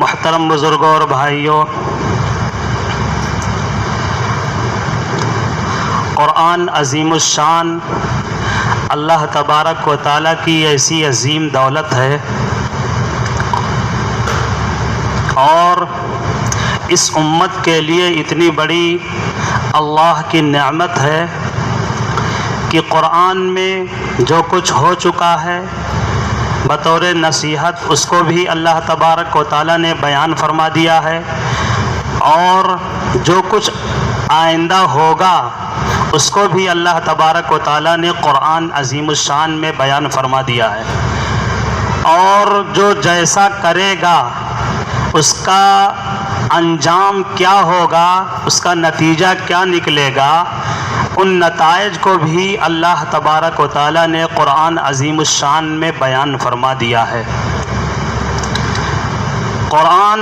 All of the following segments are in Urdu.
محترم بزرگوں اور بھائیوں، قرآن عظیم الشان اللہ تبارک و تعالیٰ کی ایسی عظیم دولت ہے اور اس امت کے لیے اتنی بڑی اللہ کی نعمت ہے کہ قرآن میں جو کچھ ہو چکا ہے بطور نصیحت اس کو بھی اللہ تبارک و تعالیٰ نے بیان فرما دیا ہے، اور جو کچھ آئندہ ہوگا اس کو بھی اللہ تبارک و تعالیٰ نے قرآن عظیم الشان میں بیان فرما دیا ہے، اور جو جیسا کرے گا اس کا انجام کیا ہوگا، اس کا نتیجہ کیا نکلے گا، ان نتائج کو بھی اللہ تبارک و تعالیٰ نے قرآن عظیم الشان میں بیان فرما دیا ہے۔ قرآن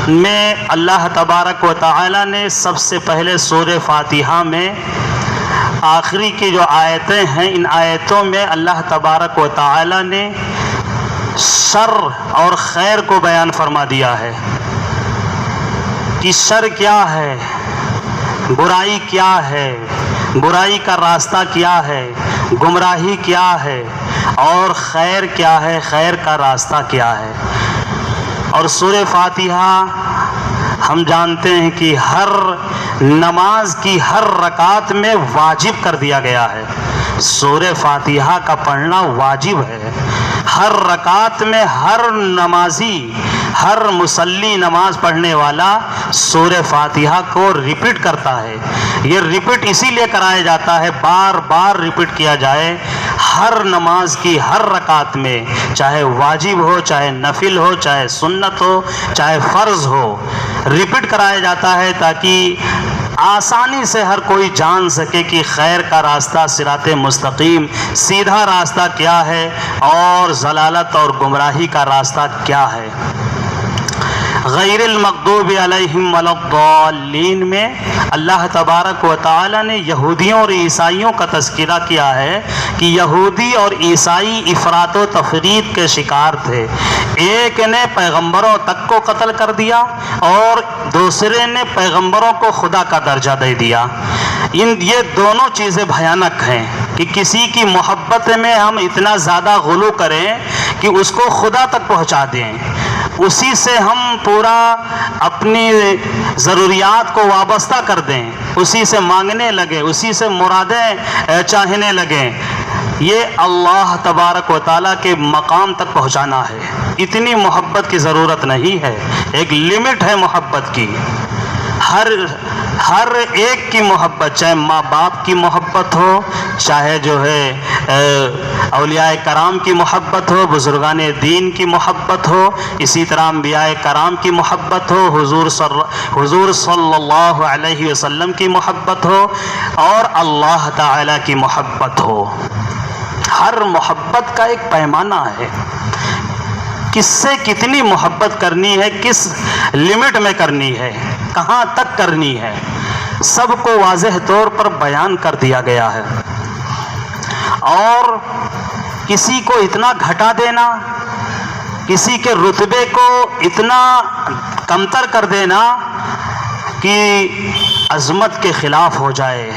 میں اللہ تبارک و تعالیٰ نے سب سے پہلے سورہ فاتحہ میں آخری کی جو آیتیں ہیں، ان آیتوں میں اللہ تبارک و تعالیٰ نے شر اور خیر کو بیان فرما دیا ہے کہ شر کیا ہے، برائی کیا ہے، برائی کا راستہ کیا ہے، گمراہی کیا ہے، اور خیر کیا ہے، خیر کا راستہ کیا ہے۔ اور سورہ فاتحہ ہم جانتے ہیں کہ ہر نماز کی ہر رکعت میں واجب کر دیا گیا ہے، سورہ فاتحہ کا پڑھنا واجب ہے۔ ہر رکعت میں ہر نمازی، ہر مصلی نماز پڑھنے والا سورہ فاتحہ کو ریپیٹ کرتا ہے۔ یہ ریپیٹ اسی لیے کرایا جاتا ہے، بار بار ریپیٹ کیا جائے ہر نماز کی ہر رکعت میں، چاہے واجب ہو، چاہے نفل ہو، چاہے سنت ہو، چاہے فرض ہو، ریپیٹ کرایا جاتا ہے تاکہ آسانی سے ہر کوئی جان سکے کہ خیر کا راستہ، صراط مستقیم، سیدھا راستہ کیا ہے، اور ضلالت اور گمراہی کا راستہ کیا ہے۔ غیر المغضوب علیہم ولا الضالین میں اللہ تبارک و تعالی نے یہودیوں اور عیسائیوں کا تذکرہ کیا ہے کہ یہودی اور عیسائی افراط و تفریط کے شکار تھے۔ ایک نے پیغمبروں تک کو قتل کر دیا اور دوسرے نے پیغمبروں کو خدا کا درجہ دے دیا۔ یہ دونوں چیزیں بھیانک ہیں کہ کسی کی محبت میں ہم اتنا زیادہ غلو کریں کہ اس کو خدا تک پہنچا دیں، اسی سے ہم پورا اپنی ضروریات کو وابستہ کر دیں، اسی سے مانگنے لگے، اسی سے مرادیں چاہنے لگیں۔ یہ اللہ تبارک و تعالیٰ کے مقام تک پہنچانا ہے۔ اتنی محبت کی ضرورت نہیں ہے، ایک لمٹ ہے محبت کی۔ ہر ایک کی محبت، چاہے ماں باپ کی محبت ہو، چاہے جو ہے اولیاء کرام کی محبت ہو، بزرگان دین کی محبت ہو، اسی طرح انبیاء کرام کی محبت ہو، حضور صلی اللہ علیہ وسلم کی محبت ہو، اور اللہ تعالی کی محبت ہو۔ ہر محبت کا ایک پیمانہ ہے، کس سے کتنی محبت کرنی ہے، کس لمٹ میں کرنی ہے، کہاں تک کرنی ہے، سب کو واضح طور پر بیان کر دیا گیا ہے۔ اور کسی کو اتنا گھٹا دینا، کسی کے رتبے کو اتنا کمتر کر دینا کہ عظمت کے خلاف ہو جائے،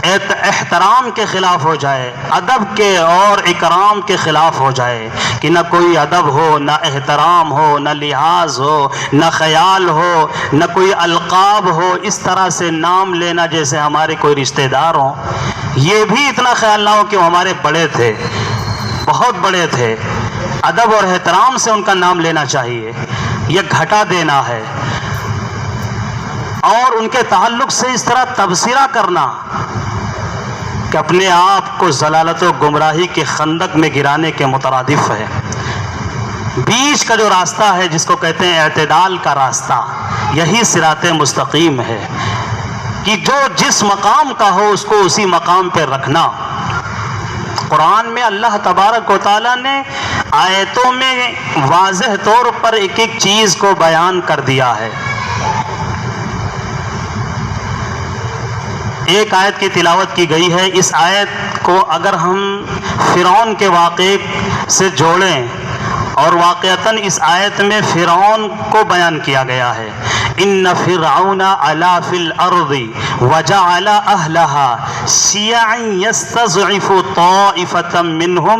احترام کے خلاف ہو جائے، ادب کے اور اکرام کے خلاف ہو جائے، کہ نہ کوئی ادب ہو، نہ احترام ہو، نہ لحاظ ہو، نہ خیال ہو، نہ کوئی القاب ہو، اس طرح سے نام لینا جیسے ہمارے کوئی رشتہ دار ہوں۔ یہ بھی اتنا خیال نہ ہو کہ وہ ہمارے بڑے تھے، بہت بڑے تھے، ادب اور احترام سے ان کا نام لینا چاہیے۔ یہ گھٹا دینا ہے، اور ان کے تعلق سے اس طرح تبصرہ کرنا کہ اپنے آپ کو ضلالت و گمراہی کے خندق میں گرانے کے مترادف ہے۔ بیچ کا جو راستہ ہے جس کو کہتے ہیں اعتدال کا راستہ، یہی صراط مستقیم ہے کہ جو جس مقام کا ہو اس کو اسی مقام پہ رکھنا۔ قرآن میں اللہ تبارک و تعالیٰ نے آیتوں میں واضح طور پر ایک ایک چیز کو بیان کر دیا ہے۔ ایک آیت کی تلاوت کی گئی ہے، اس آیت کو اگر ہم فرعون کے واقعے سے جوڑیں اور واقعتاً اس آیت میں فرعون کو بیان کیا گیا ہے. ان فرعون علا فی الارض وجعل اہلها شیعا یستضعف طائفة منهم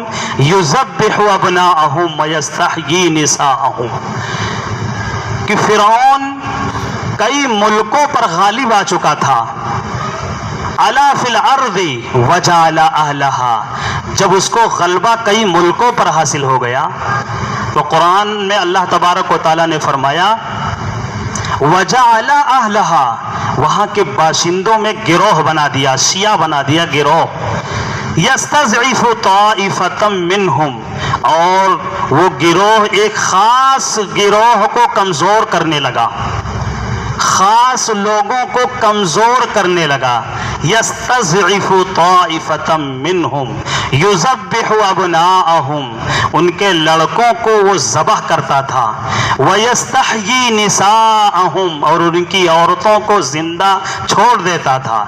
یذبح ابناءهم ویستحیی نساءهم. کہ فرعون کئی ملکوں پر غالب آ چکا تھا. علا فی الارض وجعل اہلها، جب اس کو غلبہ کئی ملکوں پر حاصل ہو گیا تو قرآن میں اللہ تبارک و تعالیٰ نے فرمایا وجعل اہلها، وہاں کے باشندوں میں گروہ بنا دیا، شیعہ بنا دیا، گروہ. یستضعف طائفة منہم، اور وہ گروہ ایک خاص گروہ کو کمزور کرنے لگا، خاص لوگوں کو کمزور کرنے لگا. یستضعف طائفة منہم یذبح ابناءهم، ان کے لڑکوں کو وہ ذبح کرتا تھا. ویستحیی نساءهم، اور ان کی عورتوں کو زندہ چھوڑ دیتا تھا.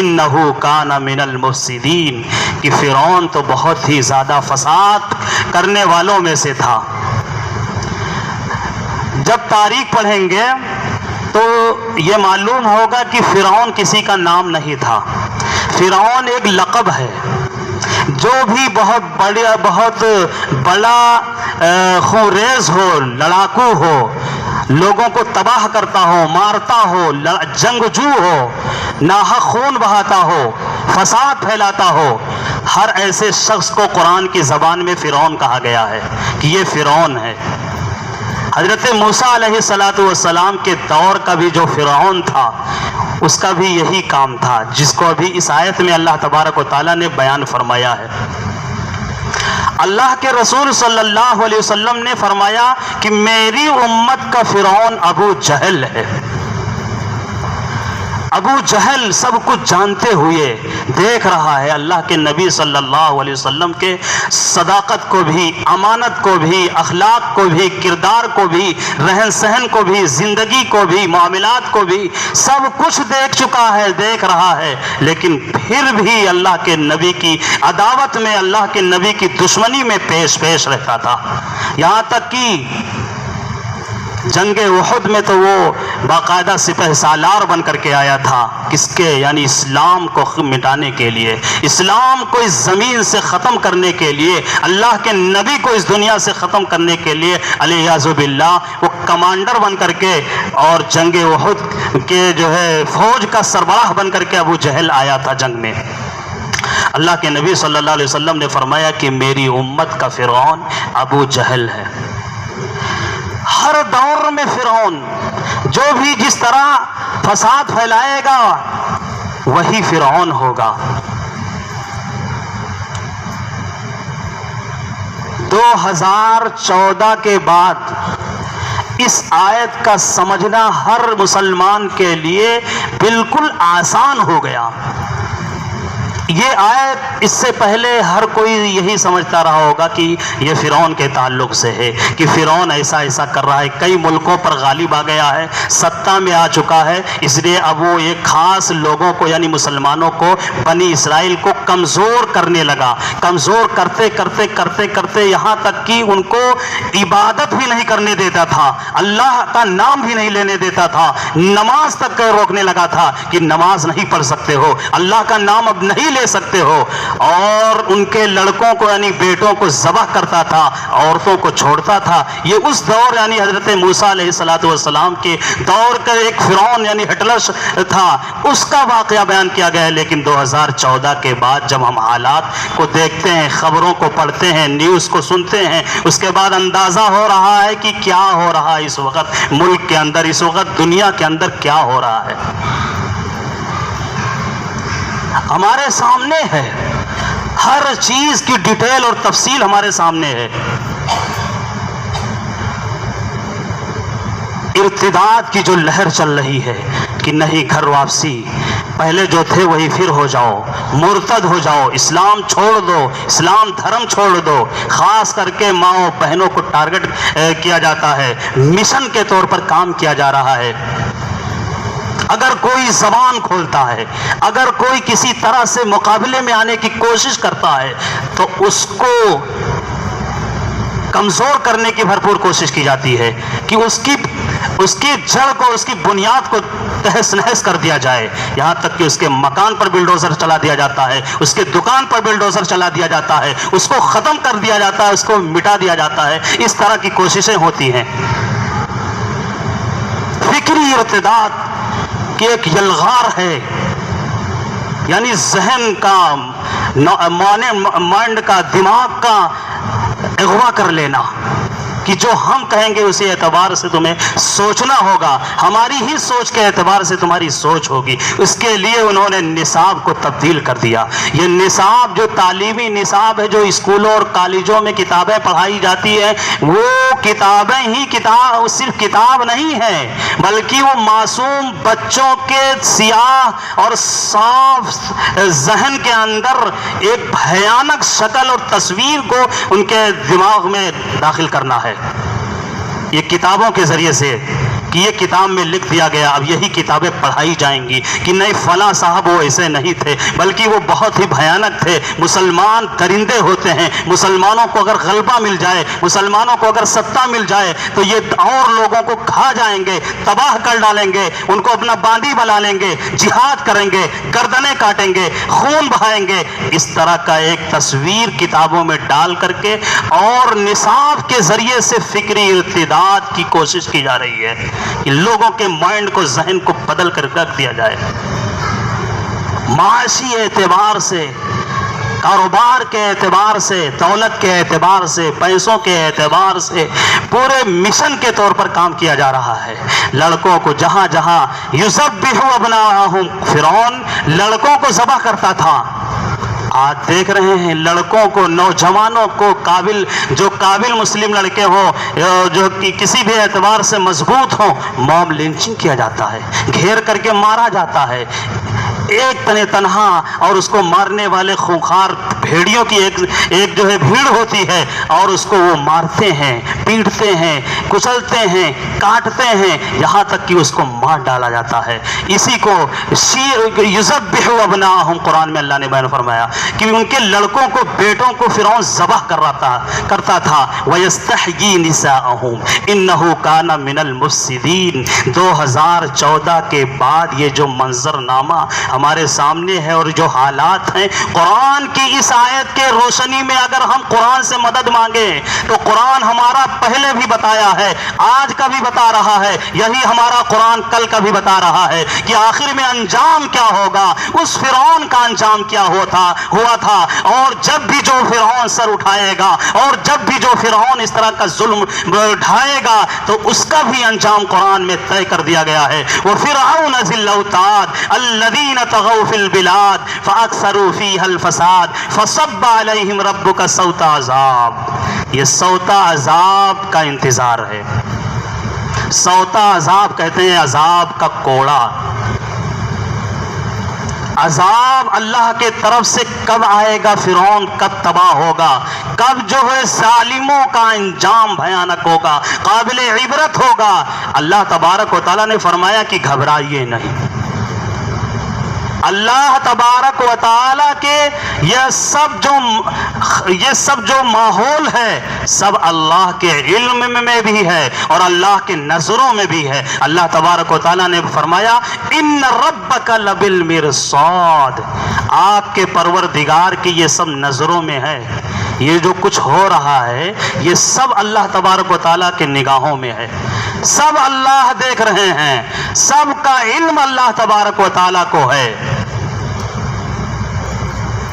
انہ کان من المفسدین، کہ فرعون تو بہت ہی زیادہ فساد کرنے والوں میں سے تھا. جب تاریخ پڑھیں گے تو یہ معلوم ہوگا کہ فرعون کسی کا نام نہیں تھا. فرعون ایک لقب ہے. جو بھی بہت بڑا خوریز ہو، لڑاکو ہو، لوگوں کو تباہ کرتا ہو، مارتا ہو، جنگجو ہو، ناحق خون بہاتا ہو، فساد پھیلاتا ہو، ہر ایسے شخص کو قرآن کی زبان میں فرعون کہا گیا ہے کہ یہ فرعون ہے. حضرت موسیٰ علیہ السلام کے دور کا بھی جو فرعون تھا اس کا بھی یہی کام تھا، جس کو ابھی اس آیت میں اللہ تبارک و تعالیٰ نے بیان فرمایا ہے. اللہ کے رسول صلی اللہ علیہ وسلم نے فرمایا کہ میری امت کا فرعون ابو جہل ہے. ابو جہل سب کچھ جانتے ہوئے دیکھ رہا ہے اللہ کے نبی صلی اللہ علیہ وسلم کے صداقت کو بھی، امانت کو بھی، اخلاق کو بھی، کردار کو بھی، رہن سہن کو بھی، زندگی کو بھی، معاملات کو بھی، سب کچھ دیکھ چکا ہے، دیکھ رہا ہے. لیکن پھر بھی اللہ کے نبی کی عداوت میں، اللہ کے نبی کی دشمنی میں پیش رہتا تھا. یہاں تک کہ جنگ احد میں تو وہ باقاعدہ سپہ سالار بن کر کے آیا تھا. کس کے؟ یعنی اسلام کو مٹانے کے لیے، اسلام کو اس زمین سے ختم کرنے کے لیے، اللہ کے نبی کو اس دنیا سے ختم کرنے کے لیے علیہ باللہ وہ کمانڈر بن کر کے اور جنگ احد کے جو ہے فوج کا سربراہ بن کر کے ابو جہل آیا تھا جنگ میں. اللہ کے نبی صلی اللہ علیہ وسلم نے فرمایا کہ میری امت کا فرعون ابو جہل ہے. ہر دور میں فرعون جو بھی جس طرح فساد پھیلائے گا وہی فرعون ہوگا. 2014 کے بعد اس آیت کا سمجھنا ہر مسلمان کے لیے بالکل آسان ہو گیا. یہ آیت اس سے پہلے ہر کوئی یہی سمجھتا رہا ہوگا کہ یہ فرعون کے تعلق سے ہے، کہ فرعون ایسا کر رہا ہے، کئی ملکوں پر غالب آ گیا ہے، سطح میں آ چکا ہے، اس لیے اب وہ ایک خاص لوگوں کو یعنی مسلمانوں کو، بنی اسرائیل کو کمزور کرنے لگا. کمزور کرتے یہاں تک کہ ان کو عبادت بھی نہیں کرنے دیتا تھا، اللہ کا نام بھی نہیں لینے دیتا تھا، نماز تک روکنے لگا تھا کہ نماز نہیں پڑھ سکتے ہو، اللہ کا نام اب نہیں لے سکتے ہو. اور ان کے لڑکوں کو یعنی بیٹوں کو ذبح کرتا تھا، عورتوں کو چھوڑتا تھا. یہ اس دور یعنی حضرت موسیٰ علیہ السلام کے دور کا ایک فرعون یعنی ہٹلر تھا، اس کا واقعہ بیان کیا گیا ہے. لیکن 2014 کے بعد جب ہم حالات کو دیکھتے ہیں، خبروں کو پڑھتے ہیں، نیوز کو سنتے ہیں، اس کے بعد اندازہ ہو رہا ہے کہ کیا ہو رہا ہے اس وقت ملک کے اندر، اس وقت دنیا کے اندر کیا ہو رہا ہے. ہمارے سامنے ہے، ہر چیز کی ڈیٹیل اور تفصیل ہمارے سامنے ہے. ارتداد کی جو لہر چل رہی ہے کہ نہیں گھر واپسی، پہلے جو تھے وہی پھر ہو جاؤ، مرتد ہو جاؤ، اسلام چھوڑ دو، اسلام دھرم چھوڑ دو. خاص کر کے ماؤں بہنوں کو ٹارگٹ کیا جاتا ہے، مشن کے طور پر کام کیا جا رہا ہے. اگر کوئی زبان کھولتا ہے، اگر کوئی کسی طرح سے مقابلے میں آنے کی کوشش کرتا ہے تو اس کو کمزور کرنے کی بھرپور کوشش کی جاتی ہے کہ اس کی جڑ کو، اس کی بنیاد کو تہس نہس کر دیا جائے، یہاں تک کہ اس کے مکان پر بلڈوزر چلا دیا جاتا ہے، اس کے دکان پر بلڈوزر چلا دیا جاتا ہے، اس کو ختم کر دیا جاتا ہے، اس کو مٹا دیا جاتا ہے۔ اس طرح کی کوششیں ہوتی ہیں۔ فکری ارتداد کی ایک یلغار ہے، یعنی ذہن کا، مائنڈ کا، دماغ کا اغوا کر لینا کہ جو ہم کہیں گے اسی اعتبار سے تمہیں سوچنا ہوگا، ہماری ہی سوچ کے اعتبار سے تمہاری سوچ ہوگی۔ اس کے لیے انہوں نے نصاب کو تبدیل کر دیا۔ یہ نصاب جو تعلیمی نصاب ہے، جو اسکولوں اور کالجوں میں کتابیں پڑھائی جاتی ہیں، وہ کتابیں ہی صرف کتاب نہیں ہے، بلکہ وہ معصوم بچوں کے سیاہ اور صاف ذہن کے اندر ایک بھیانک شکل اور تصویر کو ان کے دماغ میں داخل کرنا ہے۔ یہ کتابوں کے ذریعے سے کہ یہ کتاب میں لکھ دیا گیا، اب یہی کتابیں پڑھائی جائیں گی کہ نہیں فلاں صاحب وہ ایسے نہیں تھے، بلکہ وہ بہت ہی بھیانک تھے۔ مسلمان درندے ہوتے ہیں، مسلمانوں کو اگر غلبہ مل جائے، مسلمانوں کو اگر ستہ مل جائے تو یہ اور لوگوں کو کھا جائیں گے، تباہ کر ڈالیں گے، ان کو اپنا باندی بنا لیں گے، جہاد کریں گے، گردنیں کاٹیں گے، خون بہائیں گے۔ اس طرح کا ایک تصویر کتابوں میں ڈال کر کے اور نصاب کے ذریعے سے فکری ارتداد کی کوشش کی جا رہی ہے کہ لوگوں کے مائنڈ کو، ذہن کو بدل کر رکھ دیا جائے۔ معاشی اعتبار سے، کاروبار کے اعتبار سے، دولت کے اعتبار سے، پیسوں کے اعتبار سے پورے مشن کے طور پر کام کیا جا رہا ہے۔ لڑکوں کو جہاں جہاں یذبح ابناءہم، فرعون لڑکوں کو ذبح کرتا تھا، آج دیکھ رہے ہیں لڑکوں کو، نوجوانوں کو، جو قابل مسلم لڑکے ہوں، جو کسی بھی اعتبار سے مضبوط ہوں، موب لنچنگ کیا جاتا ہے، گھیر کر کے مارا جاتا ہے، ایک تنہا، اور اس کو مارنے والے خونخوار بھیڑیوں کی ایک جو ہے بھیڑ ہوتی ہے، اور اس کو وہ مارتے ہیں، پیٹتے ہیں، کچلتے ہیں، کاٹتے ہیں، یہاں تک کہ اس کو مار ڈالا جاتا ہے۔ اسی کو یذبح ابناءہم، قرآن میں اللہ نے بیان فرمایا کہ ان کے لڑکوں کو، بیٹوں کو فرعون ذبح کرتا تھا۔ وَيَسْتَحْيِي نِسَاءَهُمْ إِنَّهُ كَانَ مِنَ الْمُفْسِدِينَ۔ 2014 کے بعد یہ جو منظرنامہ ہمارے سامنے ہے اور جو حالات ہیں، قرآن کی اس آیت کے روشنی میں اگر ہم قرآن سے مدد مانگیں تو قرآن ہمارا پہلے بھی بتایا ہے، آج کا بھی بتا رہا ہے، یہی ہمارا قرآن کل کا بھی بتا رہا ہے کہ آخر میں انجام کیا ہوگا۔ اس فرعون کا انجام کیا ہوا تھا، اور جب بھی جو فرعون سر اٹھائے گا، اور جب بھی جو فرعون اس طرح کا ظلم ڈھائے گا، تو اس کا بھی انجام قرآن میں طے کر دیا گیا ہے۔ وَفِرْعَوْنَ ذِي الْأَوْتَادِ الَّذِينَ طغوا في البلاد فاكثروا فيها الفساد فصب عليهم ربك صوت عذاب۔ یہ صوت عذاب کا انتظار ہے۔ صوت عذاب کہتے ہیں عذاب کا کوڑا۔ عذاب اللہ کے طرف سے کب آئے گا، فرعون کب تباہ ہوگا، کب جو ہے ظالموں کا انجام بھیانک ہوگا، قابل عبرت ہوگا۔ اللہ تبارک و تعالیٰ نے فرمایا کہ گھبرائیے نہیں۔ اللہ تبارک و تعالیٰ کے یہ سب جو ماحول ہے، سب اللہ کے علم میں بھی ہے اور اللہ کے نظروں میں بھی ہے۔ اللہ تبارک و تعالیٰ نے فرمایا ان ربک لبالمرصاد، آپ کے پروردگار کی یہ سب نظروں میں ہے۔ یہ جو کچھ ہو رہا ہے یہ سب اللہ تبارک و تعالیٰ کے نگاہوں میں ہے، سب اللہ دیکھ رہے ہیں، سب کا علم اللہ تبارک و تعالیٰ کو ہے۔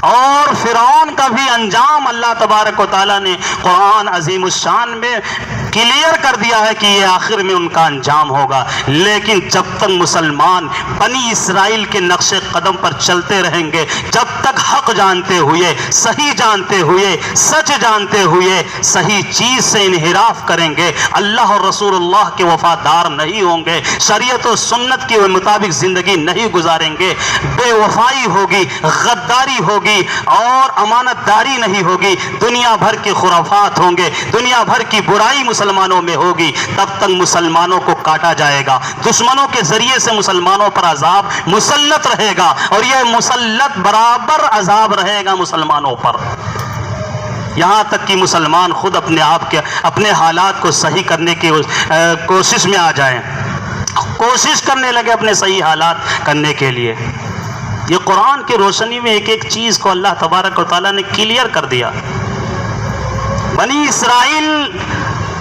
اور فرعون کا بھی انجام اللہ تبارک و تعالیٰ نے قرآن عظیم الشان میں کلیئر کر دیا ہے کہ یہ آخر میں ان کا انجام ہوگا۔ لیکن جب تک مسلمان بنی اسرائیل کے نقش قدم پر چلتے رہیں گے، جب تک حق جانتے ہوئے، صحیح جانتے ہوئے، سچ جانتے ہوئے صحیح چیز سے انحراف کریں گے، اللہ اور رسول اللہ کے وفادار نہیں ہوں گے، شریعت و سنت کے مطابق زندگی نہیں گزاریں گے، بے وفائی ہوگی، غداری ہوگی اور امانت داری نہیں ہوگی، دنیا بھر کے خرافات ہوں گے، دنیا بھر کی برائی مسلمانوں میں ہوگی، تب تک مسلمانوں کو کاٹا جائے گا، دشمنوں کے ذریعے سے مسلمانوں پر عذاب مسلط رہے گا، اور یہ مسلط برابر عذاب رہے گا مسلمانوں پر۔ یہاں تک کہ مسلمان خود اپنے آپ کے اپنے حالات کو صحیح کرنے کی کوشش میں آ جائیں، کوشش کرنے لگے اپنے صحیح حالات کرنے کے لیے۔ یہ قرآن کی روشنی میں ایک ایک چیز کو اللہ تبارک و تعالیٰ نے کلیئر کر دیا۔ بنی اسرائیل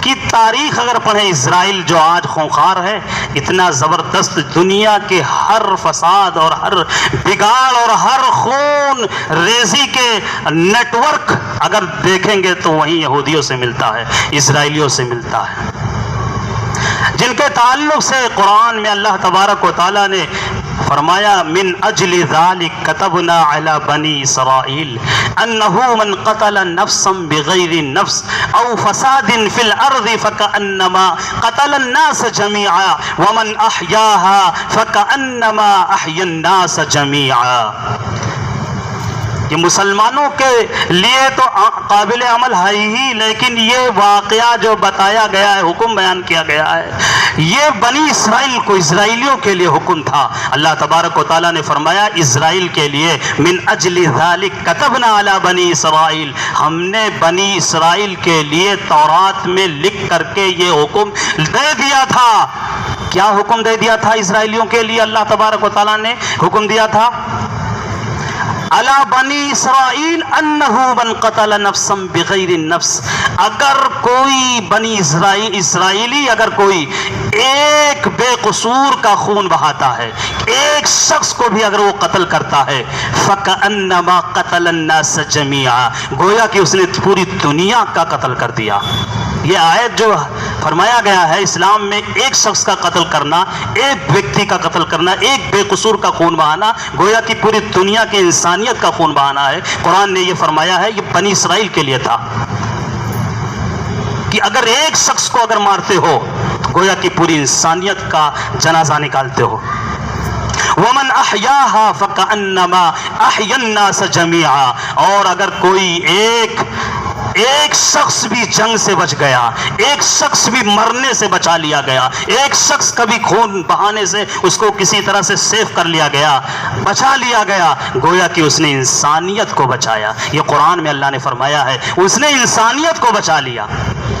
کی تاریخ اگر پڑھیں، اسرائیل جو آج خونخوار ہے، اتنا زبردست دنیا کے ہر فساد اور ہر بگاڑ اور ہر خون ریزی کے نیٹ ورک اگر دیکھیں گے تو وہیں یہودیوں سے ملتا ہے، اسرائیلیوں سے ملتا ہے، جن کے تعلق سے قرآن میں اللہ تبارک و تعالیٰ نے فرمایا من اجل ذلك كتبنا على بني اسرائيل انه من قتل نفسا بغير نفس او فساد في الارض فكانما قتل الناس جميعا ومن احياها فكانما احيا الناس جميعا۔ یہ مسلمانوں کے لیے تو قابل عمل ہے ہی، لیکن یہ واقعہ جو بتایا گیا ہے، حکم بیان کیا گیا ہے، یہ بنی اسرائیل کو، اسرائیلیوں کے لیے حکم تھا۔ اللہ تبارک و تعالیٰ نے فرمایا اسرائیل کے لیے من اجل ذالک کتبنا علی بنی اسرائیل، ہم نے بنی اسرائیل کے لیے تورات میں لکھ کر کے یہ حکم دے دیا تھا۔ کیا حکم دے دیا تھا اسرائیلیوں کے لیے؟ اللہ تبارک و تعالیٰ نے حکم دیا تھا علی بنی اسرائیل انہ من قتل نفسا بغیر نفس، اگر کوئی بنی اسرائیلی اگر کوئی ایک بے قصور کا خون بہاتا ہے، ایک شخص کو بھی اگر وہ قتل کرتا ہے، فکأنما قتل الناس جميعا، گویا کہ اس نے پوری دنیا کا قتل کر دیا۔ یہ آیت جو فرمایا گیا ہے اسلام میں، ایک شخص کا قتل کرنا، ایک ویکتی کا قتل کرنا، ایک بے قصور کا خون بہانا، گویا کہ پوری دنیا کے انسانیت کا خون بہانا ہے۔ قرآن نے یہ فرمایا ہے، یہ بنی اسرائیل کے لیے تھا کہ اگر ایک شخص کو اگر مارتے ہو تو گویا کہ پوری انسانیت کا جنازہ نکالتے ہو۔ ومن احیاها فکأنما احیا الناس جميعا، اور اگر کوئی ایک شخص بھی جنگ سے بچ گیا، ایک شخص بھی مرنے سے بچا لیا گیا، ایک شخص کا بھی خون بہانے سے اس کو کسی طرح سے سیف کر لیا گیا، بچا لیا گیا، گویا کہ اس نے انسانیت کو بچایا۔ یہ قرآن میں اللہ نے فرمایا ہے، اس نے انسانیت کو بچا لیا۔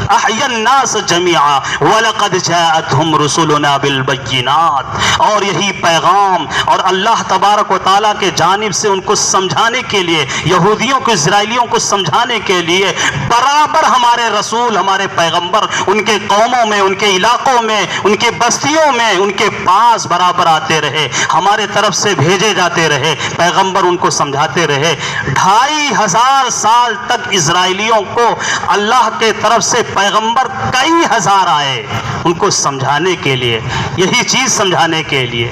احیا الناس جميعا ولقد جاءتهم رسلنا بالبينات، اور یہی پیغام اور اللہ تبارک و تعالیٰ کے جانب سے ان کو سمجھانے کے لیے، یہودیوں کو، اسرائیلیوں کو سمجھانے کے لیے برابر ہمارے رسول، ہمارے پیغمبر ان کے قوموں میں، ان کے علاقوں میں، ان کے بستیوں میں ان کے پاس برابر آتے رہے، ہمارے طرف سے بھیجے جاتے رہے پیغمبر، ان کو سمجھاتے رہے۔ 2500 سال تک اسرائیلیوں کو اللہ کے طرف سے پیغمبر کئی ہزار آئے ان کو سمجھانے کے لیے، یہی چیز سمجھانے کے لیے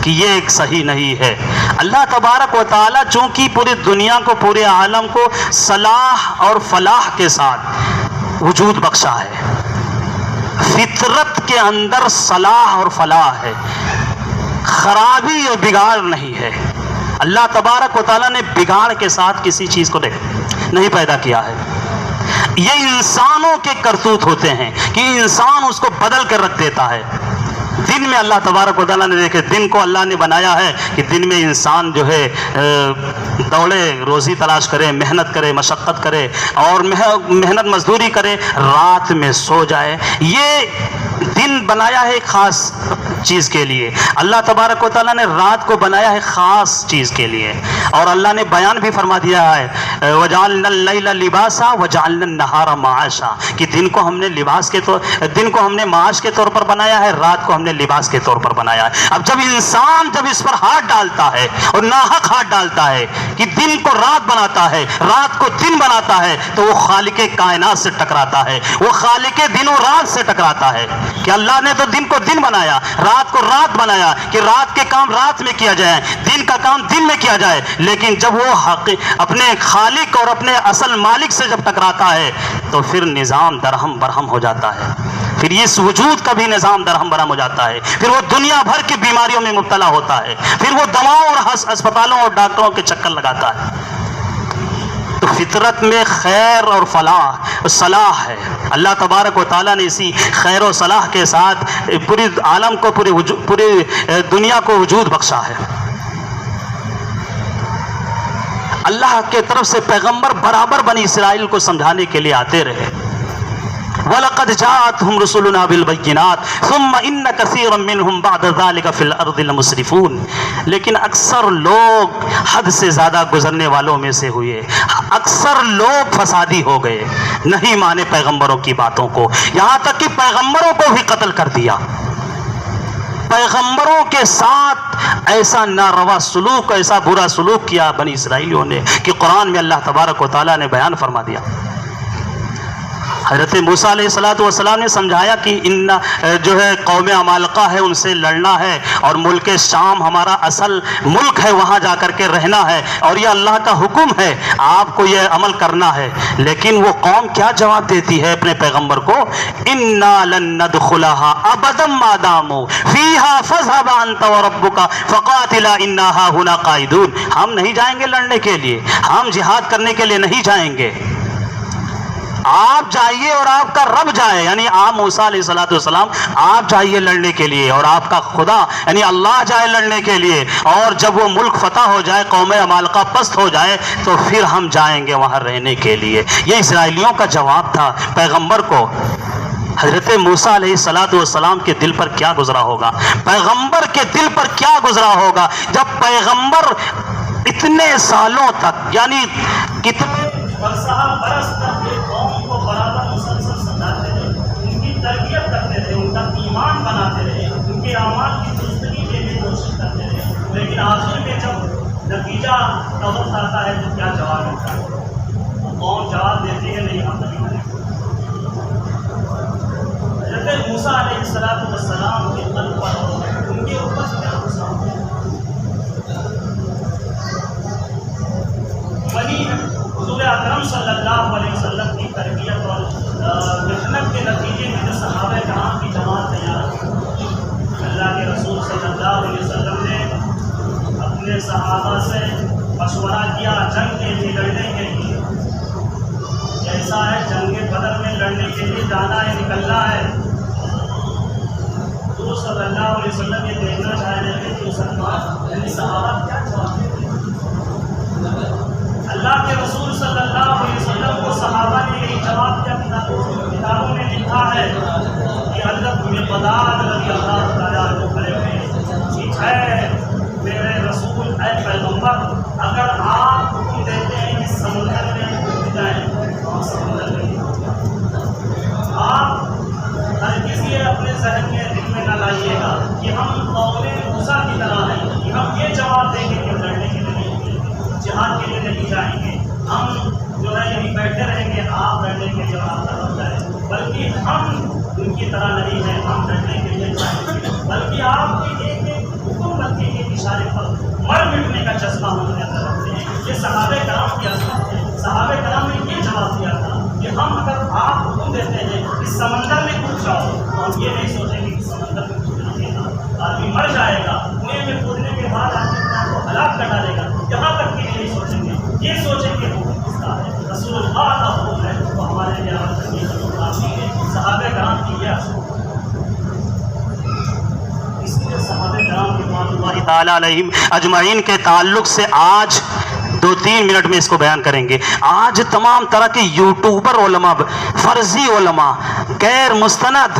کہ یہ ایک صحیح نہیں ہے۔ اللہ تبارک و تعالیٰ چونکہ پوری دنیا کو، پورے عالم کو صلاح اور فلاح کے ساتھ وجود بخشا ہے، فطرت کے اندر صلاح اور فلاح ہے، خرابی اور بگاڑ نہیں ہے۔ اللہ تبارک و تعالیٰ نے بگاڑ کے ساتھ کسی چیز کو نہیں پیدا کیا ہے۔ یہ انسانوں کے کرتوت ہوتے ہیں کہ انسان اس کو بدل کر رکھ دیتا ہے۔ دن میں اللہ تبارک و تعالیٰ نے دیکھے، دن کو اللہ نے بنایا ہے کہ دن میں انسان جو ہے دوڑے، روزی تلاش کرے، محنت کرے، مشقت کرے اور محنت مزدوری کرے، رات میں سو جائے۔ یہ دن بنایا ہے ایک خاص چیز کے لیے، اللہ تبارک و تعالیٰ نے رات کو بنایا ہے خاص چیز کے لیے، اور اللہ نے بیان بھی فرما دیا ہے وَجَعَلْنَا اللَّيْلَ لِبَاسًا وَجَعَلْنَا النَّهَارَ مَعَاشًا، کہ دن کو ہم نے لباس کے دن کو ہم نے معاش کے طور پر بنایا ہے، رات کو ہم نے لباس کے طور پر بنایا ہے۔ اب جب انسان جب اس پر ہاتھ ڈالتا ہے اور ناحق ہاتھ ڈالتا ہے کہ دن کو رات بناتا ہے، رات کو دن بناتا ہے، تو وہ خالق کائنات سے ٹکراتا ہے، وہ خالق دن و رات سے ٹکراتا ہے کہ اللہ نے تو دن کو دن بنایا، رات کو رات بنایا کہ رات کے کام رات میں کیا جائے، دن کا کام دن میں کیا جائے، لیکن جب وہ اپنے خالق اور اپنے اصل مالک سے جب ٹکراتا ہے تو پھر نظام درہم برہم ہو جاتا ہے، پھر اس وجود کا بھی نظام درہم برہم ہو جاتا ہے، پھر وہ دنیا بھر کی بیماریوں میں مبتلا ہوتا ہے، پھر وہ دواؤں اور ہسپتالوں اور ڈاکٹروں کے چکر لگاتا ہے۔ تو فطرت میں خیر اور فلاح، صلاح ہے، اللہ تبارک و تعالیٰ نے اسی خیر و صلاح کے ساتھ پوری عالم کو، پوری دنیا کو وجود بخشا ہے۔ اللہ کے طرف سے پیغمبر برابر بنی اسرائیل کو سمجھانے کے لیے آتے رہے. وَلَقَدْ جَاءَتْهُمْ رُسُلُنَا بِالْبَيِّنَاتِ ثُمَّ إِنَّ كَثِيرًا مِّنْهُمْ بَعْدَ ذَلِكَ فِي الْأَرْضِ لَمُسْرِفُونَ. لیکن اکثر لوگ حد سے زیادہ گزرنے والوں میں سے ہوئے، اکثر لوگ فسادی ہو گئے، نہیں مانے پیغمبروں کی باتوں کو، یہاں تک کہ پیغمبروں کو بھی قتل کر دیا. پیغمبروں کے ساتھ ایسا ناروا سلوک، ایسا برا سلوک کیا بنی اسرائیلیوں نے کہ قرآن میں اللہ تبارک و تعالیٰ نے بیان فرما دیا. حضرت موسیٰ علیہ السلام نے سمجھایا کہ ان جو ہے قوم عمالقہ ہے، ان سے لڑنا ہے، اور ملک شام ہمارا اصل ملک ہے، وہاں جا کر کے رہنا ہے، اور یہ اللہ کا حکم ہے، آپ کو یہ عمل کرنا ہے. لیکن وہ قوم کیا جواب دیتی ہے اپنے پیغمبر کو؟ انا لن ندخلها ابدا ما داموا فيها فاذهب انت وربك فقاتلا انا هاهنا قاعدون. ہم نہیں جائیں گے لڑنے کے لیے، ہم جہاد کرنے کے لیے نہیں جائیں گے، آپ جائیے اور آپ کا رب جائے. یعنی آپ موسیٰ علیہ السلام آپ جائیے لڑنے کے لیے، اور آپ کا خدا یعنی اللہ جائے لڑنے کے لیے، اور جب وہ ملک فتح ہو جائے، قوم عمالقہ پست ہو جائے، تو پھر ہم جائیں گے وہاں رہنے کے لیے. یہ اسرائیلیوں کا جواب تھا پیغمبر کو. حضرت موسیٰ علیہ السلام کے دل پر کیا گزرا ہوگا، پیغمبر کے دل پر کیا گزرا ہوگا، جب پیغمبر اتنے سالوں تک، یعنی کتنے برس تک ایک قوم کو برابر مسلسل سمجھاتے رہے، ان کی تربیت کرتے رہے، ان کا ایمان بناتے رہے، ان کے اعمال کی درستگی کے لیے کوشش کرتے رہے، لیکن آخر میں جب نتیجہ کا وقت آتا ہے تو کیا جواب ملتا ہے؟ قوم جواب دیتی ہے نہیں ہم نہیں کریں. حضرت موسیٰ علیہ السلام کے قلب پر ان کے اوپر کیا غصہ ہو گیا. وہی حضور اکرم صلی اللہ علیہ وسلم کی تربیت اور محنت کے نتیجے میں جو صحابہ کرام کی جماعت تیار کی. اللہ کے رسول صلی اللہ علیہ وسلم نے اپنے صحابہ سے مشورہ کیا جنگ کے لیے، لڑنے کے لیے. ایسا ہے جنگ بدر میں لڑنے کے لیے جانا ہے، نکلنا ہے. تو صلی اللہ علیہ وسلم یہ دیکھنا چاہ رہے تھے کہ صحابہ کیا جواب دیتے. اللہ کے رسول صلی اللہ علیہ وسلم کو صحابہ نے یہی جواب دیا. کتابوں میں لکھا ہے کہ حضرت مقداد رضی اللہ تعالیٰ عنہ کھڑے ہوئے، اے میرے رسول، اے پیغمبر، اگر آپ حکم دیتے ہیں کہ سمندر میں ڈوب جائیں تو ہم سمندر میں آپ ہر کسی اپنے ذہن میں دل میں نہ لائیے گا کہ ہم قوم موسیٰ کی طرح ہیں کہ ہم یہ جواب دیں گے کہ لڑنے کے لیے جہاد کے لیے نہیں جائیں گے، ہم جو ہے یہیں بیٹھے رہیں گے، آپ لڑنے کے لیے آپ طرف جائیں. بلکہ ہم ان کی طرح نہیں ہیں، ہم لڑنے کے لیے جائیں گے، بلکہ آپ کے ایک ایک حکم بندی کے اشارے پر مر مٹنے کا جذبہ ہم اپنے اندر رکھتے ہیں. یہ صحابہ کرام کی عظمت ہے. صحابہ کرام نے یہ جواب دیا تھا کہ ہم اگر آپ حکم دیتے ہیں کہ سمندر میں کود جاؤ تو ہم یہ نہیں سوچیں گے کہ سمندر میں کودنا دینا، آدمی مر جائے گا، کنویں میں کودنے کے بعد آدمی اپنے آپ کو ہلاک کر ڈالے گا، یہاں تک کہ نہیں سوچیں گے. یہ سوچیں گے حکم کس کا ہے، رسول اللہ کا حکم ہے تو ہمارے لیے عمل کرنے کی کافی ہے. صحابہ کرام کی یہ اصول. اس لیے صحابہ کرام رضوان اللہ تعالیٰ علیہم اجمعین کے تعلق سے آج 2-3 منٹ میں اس کو بیان کریں گے. آج تمام طرح کے یوٹیوبر علماء، فرضی علماء، غیر مستند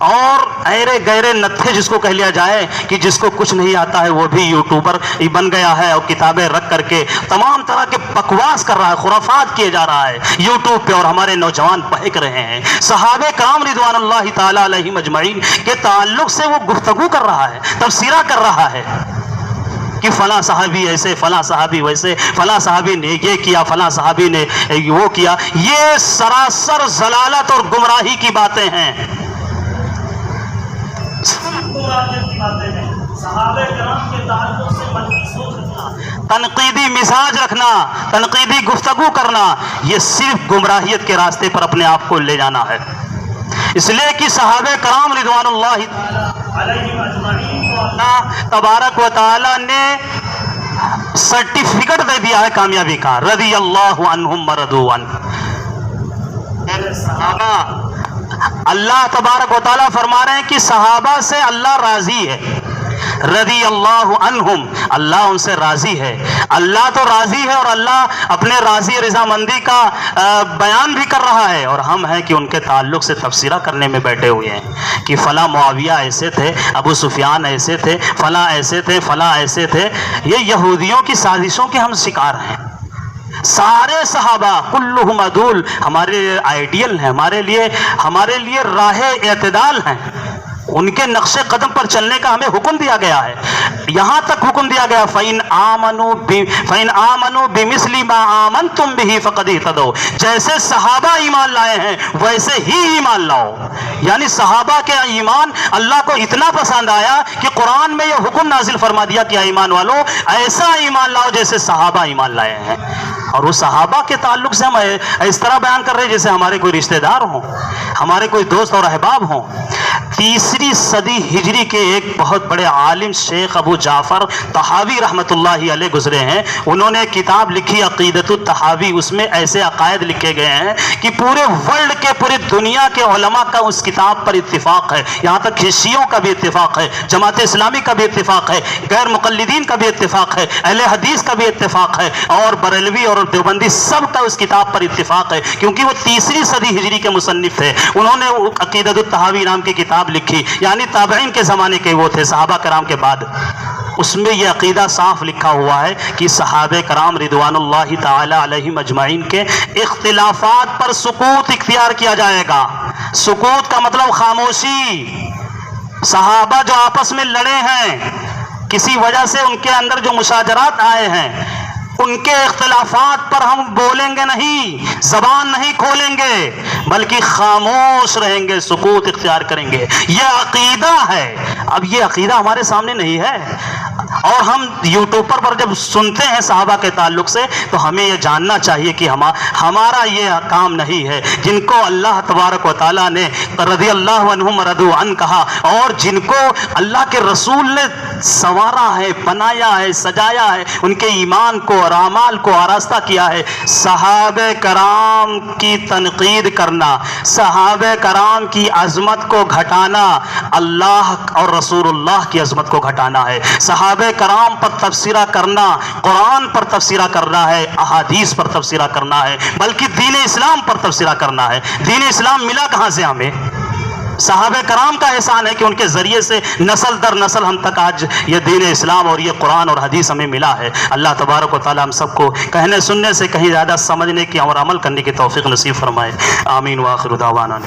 اور ایرے گہرے نتھے جس کو کہہ لیا جائے کہ جس کو کچھ نہیں آتا ہے وہ بھی یوٹیوبر بن گیا ہے، اور کتابیں رکھ کر کے تمام طرح کے بکواس کر رہا ہے، خرافات کیے جا رہا ہے یوٹیوب پہ، اور ہمارے نوجوان بہک رہے ہیں. صحابہ کرام رضوان اللہ تعالیٰ علیہم اجمعین کے تعلق سے وہ گفتگو کر رہا ہے، تبصرہ کر رہا ہے کہ فلاں صحابی ایسے، فلاں صحابی ویسے، فلاں صحابی نے یہ کیا، فلاں صحابی نے وہ کیا. یہ سراسر ضلالت اور گمراہی کی باتیں ہیں. صحابہ کرام کے تعلق سے منفی سوچ رکھنا، تنقیدی مزاج رکھنا، تنقیدی گفتگو کرنا، یہ صرف گمراہیت کے راستے پر اپنے آپ کو لے جانا ہے. اس لیے کہ صحابہ کرام رضوان اللہ علیہم اجمعین کو اللہ تبارک و تعالی نے سرٹیفکیٹ دے دیا ہے کامیابی کا. رضی اللہ عنہم ورضوا عنہ. صحابہ اللہ تبارک و تعالیٰ فرما رہے ہیں کہ صحابہ سے اللہ راضی ہے. رضی اللہ عنہم، اللہ ان سے راضی ہے۔ اللہ تو راضی ہے اور اللہ اپنے راضی رضامندی کا بیان بھی کر رہا ہے، اور ہم ہیں کہ ان کے تعلق سے تبصرہ کرنے میں بیٹھے ہوئے ہیں کہ فلاں معاویہ ایسے تھے، ابو سفیان ایسے تھے، فلاں ایسے تھے، فلاں ایسے تھے۔ یہ یہودیوں کی سازشوں کے ہم شکار ہیں۔ سارے صحابہ کلہم عدول ہمارے لیے آئیڈیل ہیں، ہمارے لیے راہ اعتدال ہیں۔ ان کے نقش قدم پر چلنے کا ہمیں حکم دیا گیا ہے۔ یہاں تک حکم دیا گیا فَإِنْ آمَنُوا بِمِثْلِ مَا آمَنْتُمْ بِهِ فَقَدْ اهْتَدَوْا، جیسے صحابہ ایمان لائے ہیں ویسے ہی ایمان لاؤ۔ یعنی صحابہ کے ایمان اللہ کو اتنا پسند آیا کہ قرآن میں یہ حکم نازل فرما دیا کہ ایمان والو ایسا ایمان لاؤ جیسے صحابہ ایمان لائے ہیں۔ اور وہ صحابہ کے تعلق سے ہم اس طرح بیان کر رہے ہیں جیسے ہمارے کوئی رشتہ دار ہوں، ہمارے کوئی دوست اور احباب ہوں۔ 3 صدی ہجری کے ایک بہت بڑے عالم شیخ ابو جعفر طحاوی رحمۃ اللہ علیہ گزرے ہیں۔ انہوں نے کتاب لکھی عقیدۃ الطحاوی، اس میں ایسے عقائد لکھے گئے ہیں کہ پورے ورلڈ کے، پوری دنیا کے علماء کا اس کتاب پر اتفاق ہے، یہاں تک کہ شیعوں کا بھی اتفاق ہے، جماعت اسلامی کا بھی اتفاق ہے، غیر مقلدین کا بھی اتفاق ہے، اہل حدیث کا بھی اتفاق ہے، اور بریلوی اور دیوبندی سب کا اس کتاب پر اتفاق ہے، کیونکہ وہ 3 صدی ہجری کے مصنف تھے۔ انہوں نے عقیدۃ الطحاوی نام کی کتاب لکھی، یعنی تابعین کے زمانے کے وہ تھے، صحابہ کرام کے بعد۔ اس میں یہ عقیدہ صاف لکھا ہوا ہے کہ صحابہ کرام رضوان اللہ تعالی علیہم اجمعین کے اختلافات پر سکوت اختیار کیا جائے گا۔ سکوت کا مطلب خاموشی۔ صحابہ جو آپس میں لڑے ہیں، کسی وجہ سے ان کے اندر جو مشاجرات آئے ہیں، ان کے اختلافات پر ہم بولیں گے نہیں، زبان نہیں کھولیں گے، بلکہ خاموش رہیں گے، سکوت اختیار کریں گے۔ یہ عقیدہ ہے۔ اب یہ عقیدہ ہمارے سامنے نہیں ہے، اور ہم یوٹیوب پر جب سنتے ہیں صحابہ کے تعلق سے تو ہمیں یہ جاننا چاہیے کہ ہمارا یہ کام نہیں ہے۔ جن کو اللہ تبارک و تعالیٰ نے رضی اللہ عنہم رضوا عنہ کہا، اور جن کو اللہ کے رسول نے سنوارا ہے، بنایا ہے، سجایا ہے، ان کے ایمان کو اور اعمال کو آراستہ کیا ہے، صحابہ کرام کی تنقید کرنا، صحابہ کرام کی عظمت کو گھٹانا اللہ اور رسول اللہ کی عظمت کو گھٹانا ہے۔ صحابہ کرام پر تبصرہ کرنا قرآن پر تبصرہ کرنا ہے، احادیث پر تبصرہ کرنا ہے، بلکہ دین اسلام پر تبصرہ کرنا ہے۔ دین اسلام ملا کہاں سے ہمیں؟ صحابہ کرام کا احسان ہے کہ ان کے ذریعے سے نسل در نسل ہم تک آج یہ دین اسلام اور یہ قرآن اور حدیث ہمیں ملا ہے۔ اللہ تبارک و تعالی ہم سب کو کہنے سننے سے کہیں زیادہ سمجھنے کی اور عمل کرنے کی توفیق نصیب فرمائے۔ آمین وآخر دعوانا۔